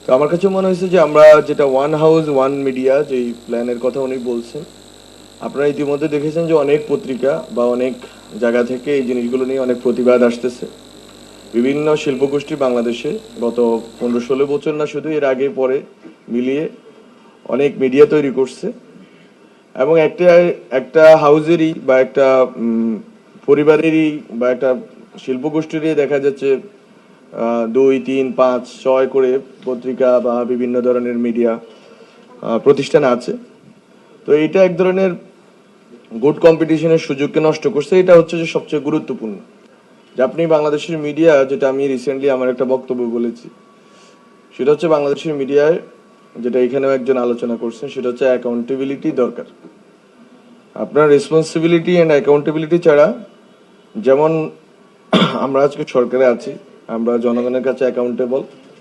তো আমার কাছে মনে হয়েছে যে আমরা যেটা ওয়ান হাউস ওয়ান মিডিয়া যে প্ল্যানের কথা উনি বলছেন, আপনারা ইতিমধ্যে দেখেছেন যে অনেক পত্রিকা বা অনেক জায়গা থেকে এই জিনিসগুলো নিয়ে অনেক প্রতিবাদ আসতেছে। বিভিন্ন শিল্পগোষ্ঠী বাংলাদেশে গত 15-16 বছর না শুধু এর আগে পরে মিলিয়ে অনেক মিডিয়া তৈরি করছে, এবং একটা একটা হাউজেরই বা একটা পরিবারেরই বা একটা শিল্পগোষ্ঠীরই দেখা যাচ্ছে 2, 3, 5, 6 করে পত্রিকা বা বিভিন্ন ধরনের মিডিয়া প্রতিষ্ঠান আছে। তো এইটা এক ধরনের গুড কম্পিটিশনের সুযোগকে নষ্ট করছে। এটা হচ্ছে যে সবচেয়ে গুরুত্বপূর্ণ যে আপনি বাংলাদেশের মিডিয়া, যেটা আমি রিসেন্টলি আমার একটা বক্তব্য বলেছি, সেটা হচ্ছে বাংলাদেশের মিডিয়ায়, যেটা এখানেও একজন আলোচনা করছেন, সেটা হচ্ছে অ্যাকাউন্টেবিলিটি দরকার। আপনার রেসপন্সিবিলিটি অ্যান্ড অ্যাকাউন্টেবিলিটি ছাড়া, যেমন আমরা আজকে সরকারে আছি, আমরা জনগণের কাছে অ্যাকাউন্টেবল,